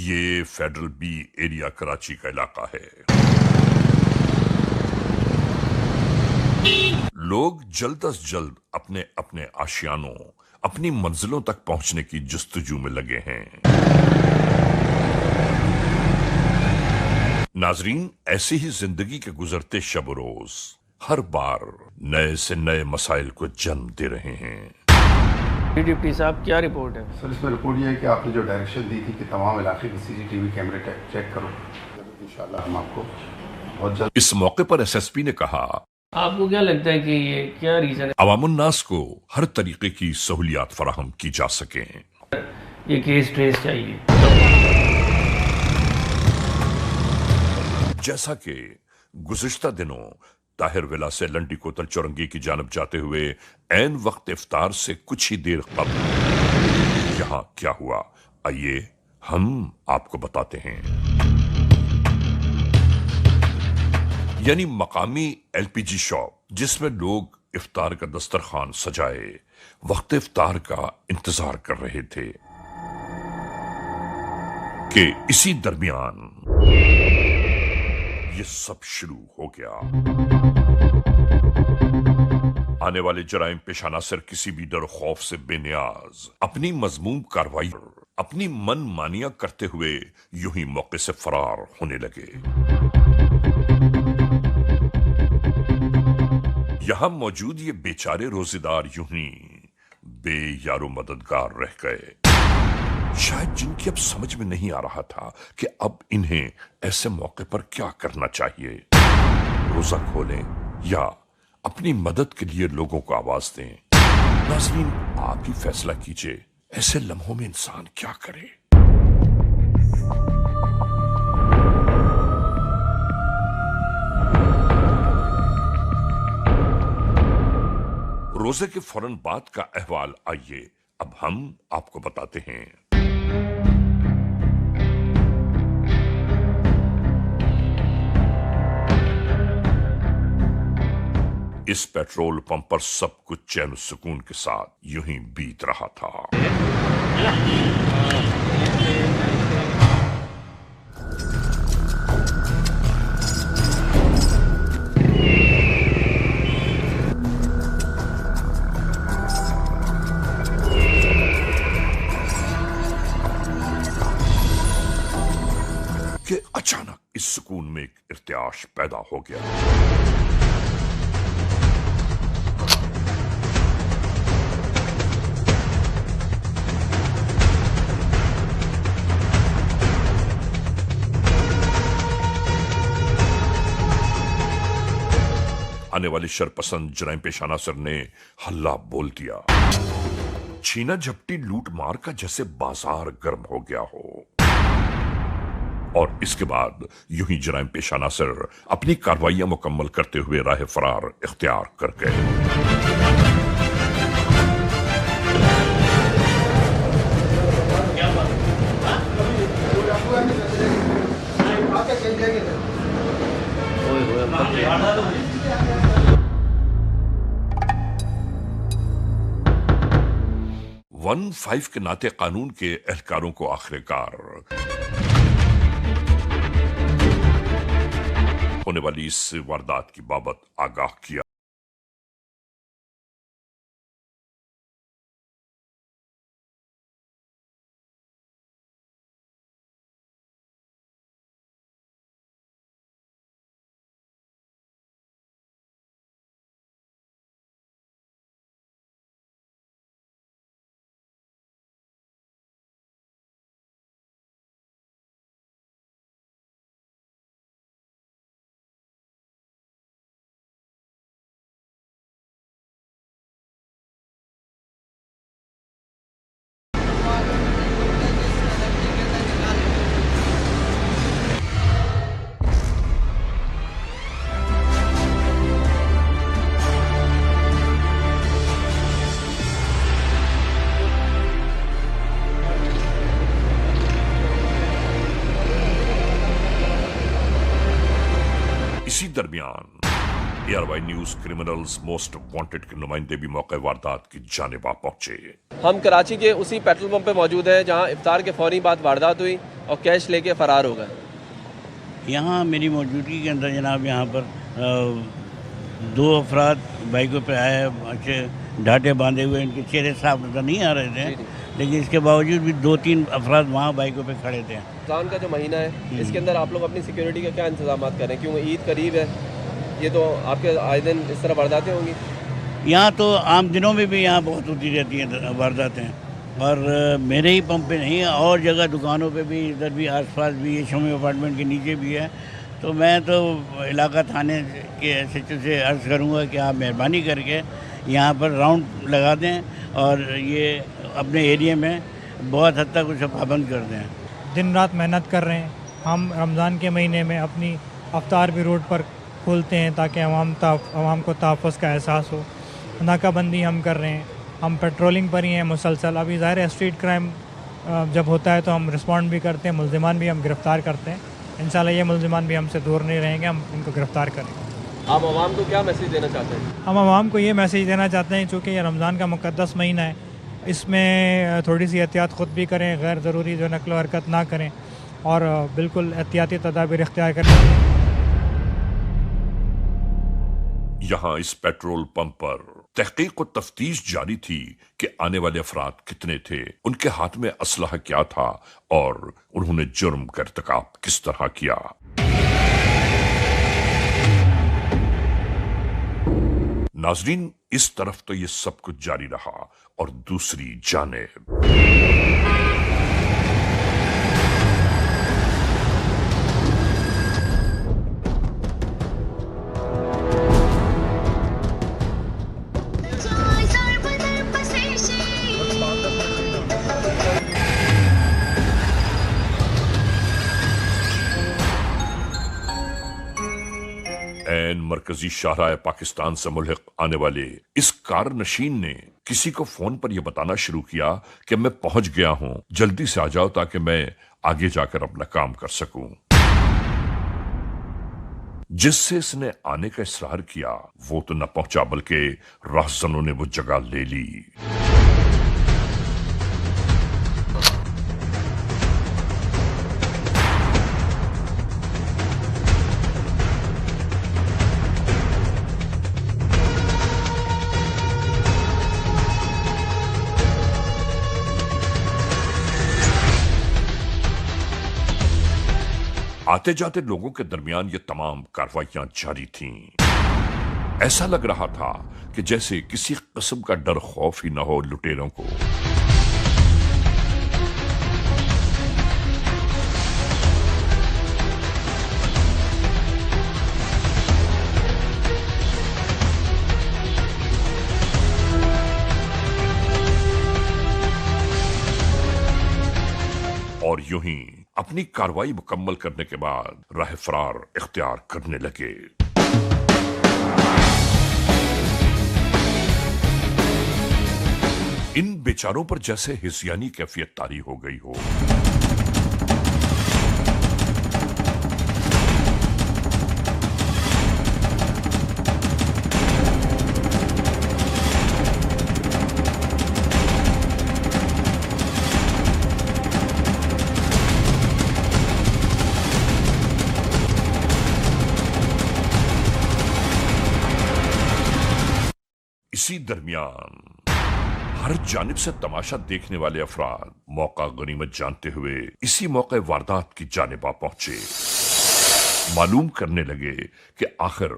ये federal B area Karachi का इलाका है। लोग जल्द अज जल्द अपने अपने आशियानों, अपनी मंजिलों तक पहुंचने की जुस्तजू में लगे हैं। नाजरीन, ऐसी ही जिंदगी के गुजरते शब रोज हर बार नए से नए मसाइल को जन्म दे रहे हैं। डिप्टी साहब, क्या रिपोर्ट है? सर, इसमें रिपोर्ट ये है कि आपने जो डायरेक्शन दी थी कि तमाम इलाके के सीसीटीवी कैमरे चेक करो, इंशाल्लाह हम आपको बहुत जल्द। इस मौके पर एसएसपी ने कहा, आपको क्या लगता है कि ये क्या रीजन है अवामुन्नास को हर तरीके की सहूलियात फराहम की जा सके? ये केस ट्रेस चाहिए? जैसा कि गुज़िश्ता दिनों ताहिर विला से लंडी कोतल चौरंगी की जानब जाते हुए ऐन वक्त इफ्तार से कुछ ही देर कबल यहां क्या हुआ, आइए हम आपको बताते हैं। यानी मकामी एलपीजी शॉप जिसमें लोग इफ्तार का दस्तरखान सजाए वक्त इफ्तार का इंतजार कर रहे थे कि इसी दरमियान ये सब शुरू हो गया। आने वाले जराइम पेशाना सर किसी भी डर खौफ से बेनियाज अपनी मजमूम कार्रवाई अपनी मन मानिया करते हुए यूं ही मौके से फरार होने लगे। यहां मौजूद ये बेचारे रोजेदार यूं ही बेयारो मददगार रह गए। शायद जिनकी अब समझ में नहीं आ रहा था कि अब इन्हें ऐसे मौके पर क्या करना चाहिए, रोजा खोलें या अपनी मदद के लिए लोगों को आवाज दें। नाज़रीन, आप ही फैसला कीजिए, ऐसे लम्हों में इंसान क्या करे। रोजे के फौरन बाद का अहवाल आइए अब हम आपको बताते हैं। इस पेट्रोल पंप पर सब कुछ चैन सुकून के साथ यूं ही बीत रहा था। कि अचानक इस सुकून में एक इर्तियाश पैदा हो गया। आने वाली शरपसंद जराइम पेशाना सर ने हल्ला बोल दिया। छीना झपटी लूट मार का जैसे बाजार गर्म हो गया हो। और इसके बाद यूं ही जराइम पेशाना सर अपनी कार्रवाइयां मुकम्मल करते हुए राह फरार इख्तियार कर गए। वन 5 के नाते कानून के एहलकारों को आखिरकार होने वाली इस वारदात की बाबत आगाह किया। इसी दरमियान ARY news criminals most wanted के नुमाइंदे भी मौके वारदात की जानिब आ पहुंचे। हम कराची के उसी पेट्रोल पंप पे मौजूद हैं जहां इफ्तार के फौरी बाद वारदात हुई। और कैश लेके फ़रार हो गए। यहाँ मेरी मौजूदगी के अंदर जनाब यहाँ पर दो अफराद बाइकों पे आए, अच्छे ढाटे बांधे हुए, इनके चेहरे साफ नजर नहीं आ रहे थे, लेकिन इसके बावजूद भी 2-3 अफराद वहाँ बाइकों पे खड़े थे। रमज़ान का जो महीना है, इसके अंदर आप लोग अपनी सिक्योरिटी का क्या इंतजाम करें, क्योंकि ईद करीब है, ये तो आपके आए दिन इस तरह वारदातें होंगी? यहाँ तो आम दिनों में भी यहाँ बहुत होती रहती हैं वारदातें, और मेरे ही पंप पे नहीं, और जगह दुकानों पे भी, इधर भी आसपास भी, ये शमी अपार्टमेंट के नीचे भी है। तो मैं तो इलाका थाने के SHO से अर्ज़ करूँगा कि आप मेहरबानी करके यहाँ पर राउंड लगा दें और ये अपने एरिया में बहुत हद तक उसे पाबंद कर दें। दिन रात मेहनत कर रहे हैं। हम रमज़ान के महीने में अपनी अफ्तार भी रोड पर खोलते हैं ताकि आवाम को तहफ़्फ़ुज़ का एहसास हो। नाकाबंदी हम कर रहे हैं, हम पेट्रोलिंग पर ही हैं मुसलसल। अभी ज़ाहिर है स्ट्रीट क्राइम जब होता है तो हम रिस्पॉन्ड भी करते हैं, मुल्ज़िमान भी हम गिरफ़्तार करते हैं। इंशाल्लाह ये मुल्ज़िमान भी हमसे दूर नहीं रहेंगे, हम इनको गिरफ़्तार करेंगे। आप आवाम को क्या मैसेज देना चाहते हैं? हम आवाम को ये मैसेज देना चाहते हैं, चूँकि ये रमज़ान का मुक़द्दस महीना है, इसमें थोड़ी सी एहतियात ख़ुद भी करें, गैर ज़रूरी जो नक़्ल व हरकत ना करें और बिल्कुल एहतियाती तदाबीर इख्तियार करें। यहाँ इस पेट्रोल पंप पर तहकीक और तफ्तीश जारी थी कि आने वाले अफराद कितने थे, उनके हाथ में असलहा क्या था और उन्होंने जुर्म का इर्तिकाब किस तरह किया। नाजरीन, इस तरफ तो ये सब कुछ जारी रहा और दूसरी जानिब मरकजी शाहराह पाकिस्तान से मुल्हिक आने वाले इस कार नशीन ने किसी को फोन पर यह बताना शुरू किया कि मैं पहुंच गया हूं, जल्दी से आ जाओ ताकि मैं आगे जाकर अपना काम कर सकूं। जिससे इसने आने का इसरार किया वो तो न पहुंचा बल्कि राहजनों ने वो जगह ले ली। आते जाते लोगों के दरमियान ये तमाम कार्रवाइयां जारी थीं। ऐसा लग रहा था कि जैसे किसी किस्म का डर खौफ ही न हो लुटेरों को। और यूं ही अपनी कार्रवाई मुकम्मल करने के बाद राह फरार इख्तियार करने लगे। इन बेचारों पर जैसे हिस्यानी कैफियत तारी हो गई हो। इसी दरमियान हर जानिब से तमाशा देखने वाले अफराद मौका गनीमत जानते हुए इसी मौके वारदात की जानिब आ पहुंचे। मालूम करने लगे कि आखिर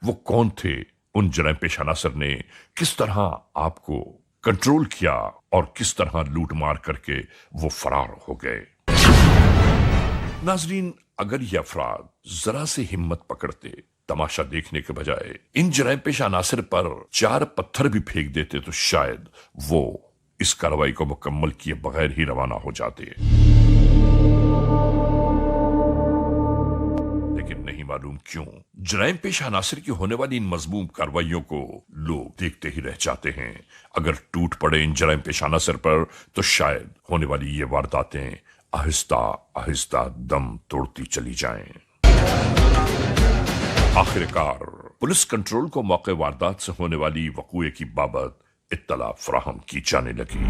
वो कौन थे। उन जराइम पेश अनासर ने किस तरह आपको कंट्रोल किया और किस तरह लूट मार करके वो फरार हो गए। नाजरीन, अगर ये अफराद जरा से हिम्मत पकड़ते, तमाशा देखने के बजाय इन जराइम पेश अनासर पर 4 पत्थर भी फेंक देते तो शायद वो इस कार्रवाई को मुकम्मल किए बगैर ही रवाना हो जाते। लेकिन नहीं मालूम क्यों जराइम पेश अनासर की होने वाली इन मजमूम कार्रवाइयों को लोग देखते ही रह जाते हैं। अगर टूट पड़े इन जराइम पेश अनासर पर तो शायद होने वाली ये वारदातें आहिस्ता आहिस्ता दम तोड़ती चली जाएं। आखिरकार पुलिस कंट्रोल को मौके वारदात से होने वाली वक़ूए की बाबत इत्तला फराहम की जाने लगी।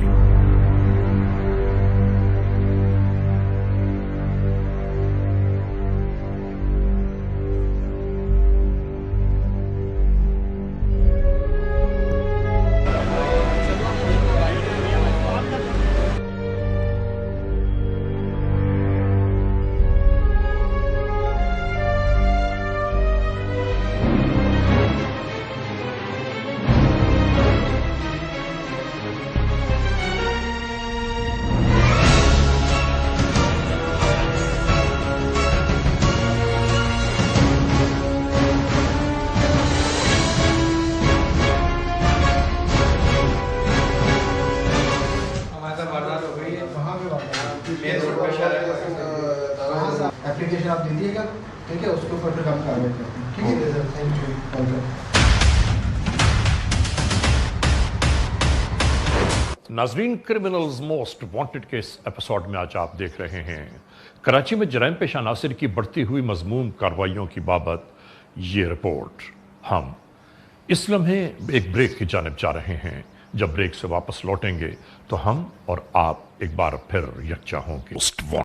एप्लीकेशन आप दे दिएगा, ठीक है, उसके ऊपर फिर हम कार्रवाई करते हैं। ठीक है सर, थैंक यू, वेलकम। नाजरीन, क्रिमिनल्स मोस्ट वांटेड के इस एपिसोड में आज आप देख रहे हैं कराची में जराइम पेशा अनासिर की बढ़ती हुई मजमूम कार्रवाइयों की बाबत ये रिपोर्ट। हम इस लम्हे एक ब्रेक की जानिब जा रहे हैं। जब ब्रेक से वापस लौटेंगे तो हम और आप एक बार फिर यकजा होंगे।